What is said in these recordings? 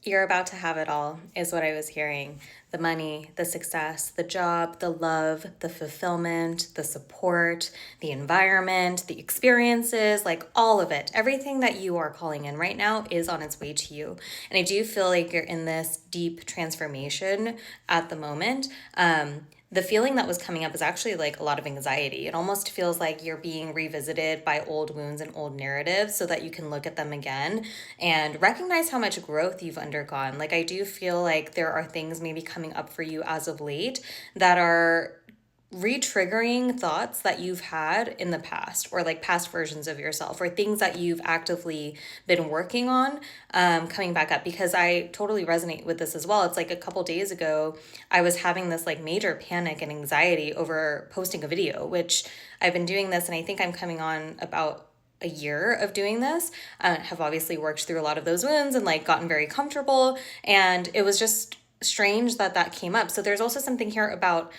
You're about to have it all, is what I was hearing. The money, the success, the job, the love, the fulfillment, the support, the environment, the experiences, like all of it. Everything that you are calling in right now is on its way to you. And I do feel like you're in this deep transformation at the moment. The feeling that was coming up is actually like a lot of anxiety. It almost feels like you're being revisited by old wounds and old narratives so that you can look at them again and recognize how much growth you've undergone. Like, I do feel like there are things maybe coming up for you as of late that are re-triggering thoughts that you've had in the past, or like past versions of yourself, or things that you've actively been working on, coming back up. Because I totally resonate with this as well. It's like a couple days ago I was having this like major panic and anxiety over posting a video, which I've been doing this, and I think I'm coming on about a year of doing this. Have obviously worked through a lot of those wounds and like gotten very comfortable, and it was just strange that that came up. So there's also something here about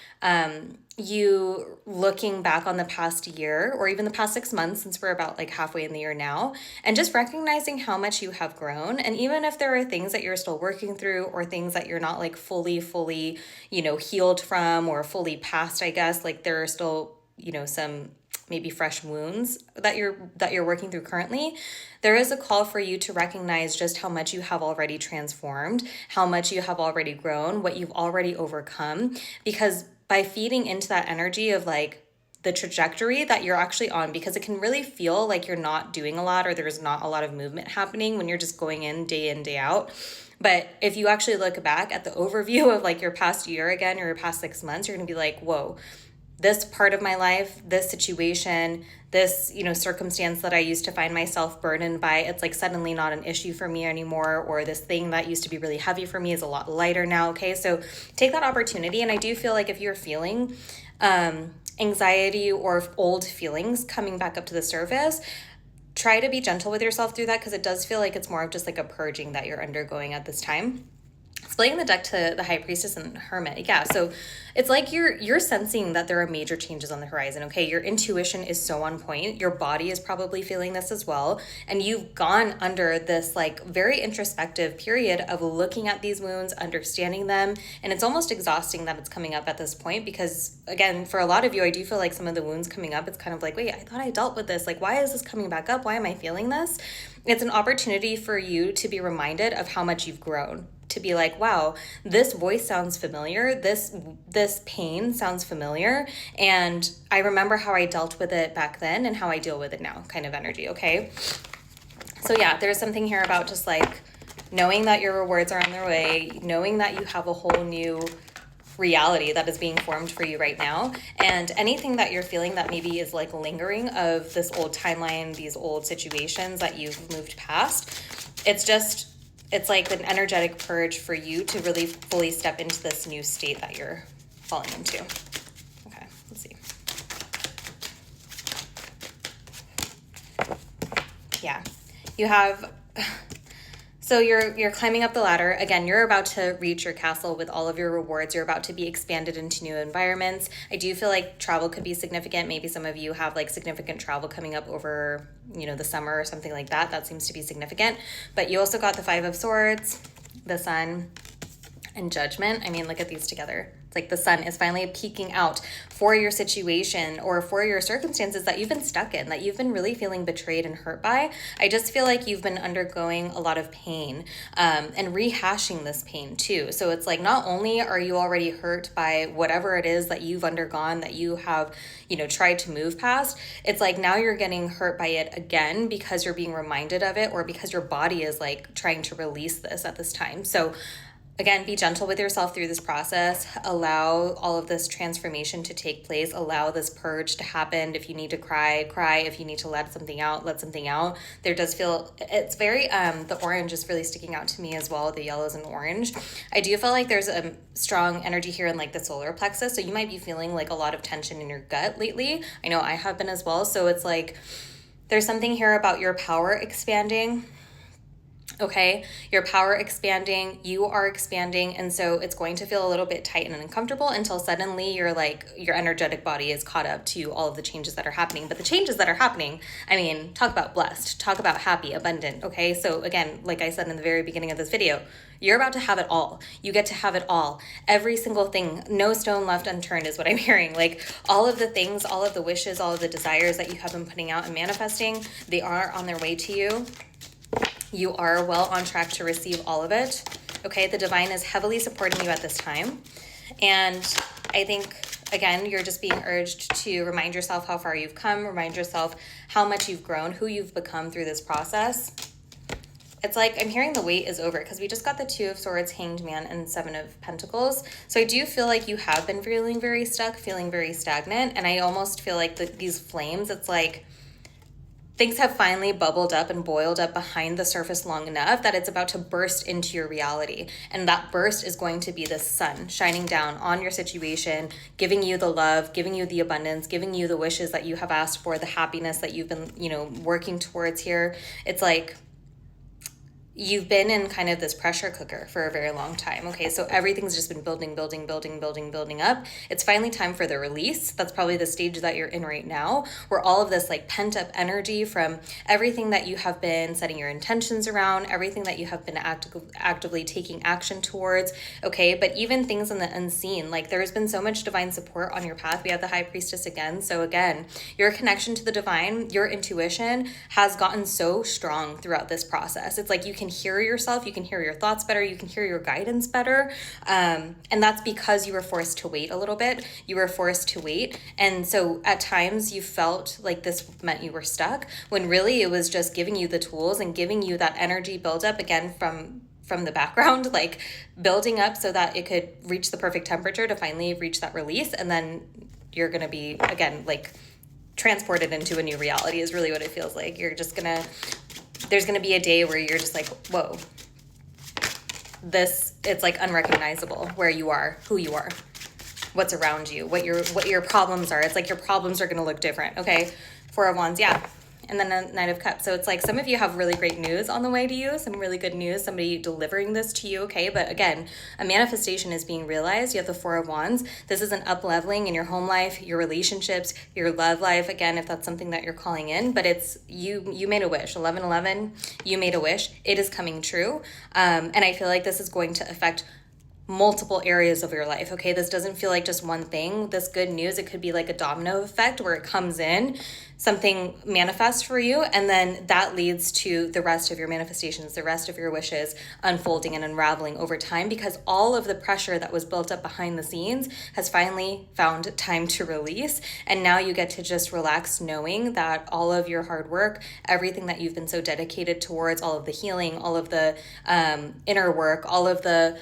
you looking back on the past year, or even the past 6 months, since we're about like halfway in the year now, and just recognizing how much you have grown. And even if there are things that you're still working through, or things that you're not like fully healed from, or fully past, I guess, like there are still some maybe fresh wounds that you're working through currently. There is a call for you to recognize just how much you have already transformed, how much you have already grown, what you've already overcome. Because by feeding into that energy of like the trajectory that you're actually on, because it can really feel like you're not doing a lot, or there's not a lot of movement happening when you're just going in, day out. But if you actually look back at the overview of like your past year again, or your past 6 months, you're gonna be like, whoa, this part of my life, this situation, this, circumstance that I used to find myself burdened by, it's like suddenly not an issue for me anymore. Or this thing that used to be really heavy for me is a lot lighter now. Okay. So take that opportunity. And I do feel like if you're feeling anxiety or old feelings coming back up to the surface, try to be gentle with yourself through that, because it does feel like it's more of just like a purging that you're undergoing at this time. Splitting the deck to the High Priestess and Hermit. Yeah, so it's like you're sensing that there are major changes on the horizon, okay? Your intuition is so on point. Your body is probably feeling this as well. And you've gone under this like very introspective period of looking at these wounds, understanding them. And it's almost exhausting that it's coming up at this point, because again, for a lot of you, I do feel like some of the wounds coming up, it's kind of like, wait, I thought I dealt with this. Like, why is this coming back up? Why am I feeling this? It's an opportunity for you to be reminded of how much you've grown, to be like, wow, this voice sounds familiar. This pain sounds familiar. And I remember how I dealt with it back then and how I deal with it now, kind of energy. Okay. So yeah, there's something here about just like knowing that your rewards are on their way, knowing that you have a whole new reality that is being formed for you right now. And anything that you're feeling that maybe is like lingering of this old timeline, these old situations that you've moved past, it's like an energetic purge for you to really fully step into this new state that you're falling into. Okay, let's see. Yeah, you have... So you're climbing up the ladder. Again, you're about to reach your castle with all of your rewards. You're about to be expanded into new environments. I do feel like travel could be significant. Maybe some of you have like significant travel coming up over, the summer or something like that. That seems to be significant. But you also got the Five of Swords, the Sun, and Judgment. I mean, look at these together. It's like the sun is finally peeking out for your situation or for your circumstances that you've been stuck in, that you've been really feeling betrayed and hurt by. I just feel like you've been undergoing a lot of pain and rehashing this pain too. So it's like, not only are you already hurt by whatever it is that you've undergone, that you have, tried to move past, it's like now you're getting hurt by it again because you're being reminded of it, or because your body is like trying to release this at this time. So again, be gentle with yourself through this process. Allow all of this transformation to take place. Allow this purge to happen. If you need to cry, cry. If you need to let something out, let something out. There does feel, it's very, the orange is really sticking out to me as well, the yellows and orange. I do feel like there's a strong energy here in like the solar plexus. So you might be feeling like a lot of tension in your gut lately. I know I have been as well. So it's like, there's something here about your power expanding. Okay, your power expanding, you are expanding, and so it's going to feel a little bit tight and uncomfortable until suddenly you're like, your energetic body is caught up to all of the changes that are happening. But the changes that are happening, I mean, talk about blessed, talk about happy, abundant. Okay, so again, like I said in the very beginning of this video, you're about to have it all. You get to have it all. Every single thing, no stone left unturned is what I'm hearing. Like all of the things, all of the wishes, all of the desires that you have been putting out and manifesting, they are on their way to you. You are well on track to receive all of it. Okay, the divine is heavily supporting you at this time. And I think, again, you're just being urged to remind yourself how far you've come, remind yourself how much you've grown, who you've become through this process. It's like I'm hearing the wait is over because we just got the Two of Swords, Hanged Man, and Seven of Pentacles. So I do feel like you have been feeling very stuck, feeling very stagnant. And I almost feel like these flames, it's like things have finally bubbled up and boiled up behind the surface long enough that it's about to burst into your reality. And that burst is going to be the sun shining down on your situation, giving you the love, giving you the abundance, giving you the wishes that you have asked for, the happiness that you've been, working towards here. It's like you've been in kind of this pressure cooker for a very long time. Okay, so everything's just been building up. It's finally time for the release. That's probably the stage that you're in right now, where all of this like pent up energy from everything that you have been setting your intentions around, everything that you have been actively taking action towards. Okay, but even things in the unseen, like there's been so much divine support on your path. We have the High Priestess again. So again, your connection to the divine, your intuition has gotten so strong throughout this process. It's like you can hear yourself, you can hear your thoughts better, you can hear your guidance better. And that's because you were forced to wait a little bit. You were forced to wait. And so at times you felt like this meant you were stuck, when really it was just giving you the tools and giving you that energy buildup again from the background, like building up so that it could reach the perfect temperature to finally reach that release. And then you're going to be, again, like transported into a new reality is really what it feels like. There's going to be a day where you're just like, whoa, it's like unrecognizable where you are, who you are, what's around you, what your problems are. It's like your problems are going to look different. Okay. Four of Wands. Yeah. And then a Knight of Cups. So it's like some of you have really great news on the way to you, some really good news, somebody delivering this to you, okay? But again, a manifestation is being realized. You have the Four of Wands. This is an up-leveling in your home life, your relationships, your love life, again, if that's something that you're calling in. But it's you made a wish. 1111, you made a wish. It is coming true. And I feel like this is going to affect multiple areas of your life. Okay, this doesn't feel like just one thing. This good news, it could be like a domino effect where it comes in, something manifests for you, and then that leads to the rest of your manifestations, the rest of your wishes unfolding and unraveling over time, because all of the pressure that was built up behind the scenes has finally found time to release. And now you get to just relax knowing that all of your hard work, everything that you've been so dedicated towards, all of the healing, all of the inner work, all of the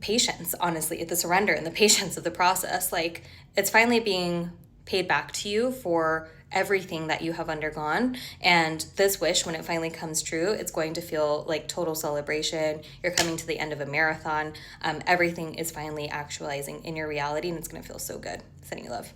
patience, honestly, the surrender and the patience of the process, like it's finally being paid back to you for everything that you have undergone. And this wish, when it finally comes true, it's going to feel like total celebration. You're coming to the end of a marathon. Everything is finally actualizing in your reality, and it's going to feel so good. Sending you love.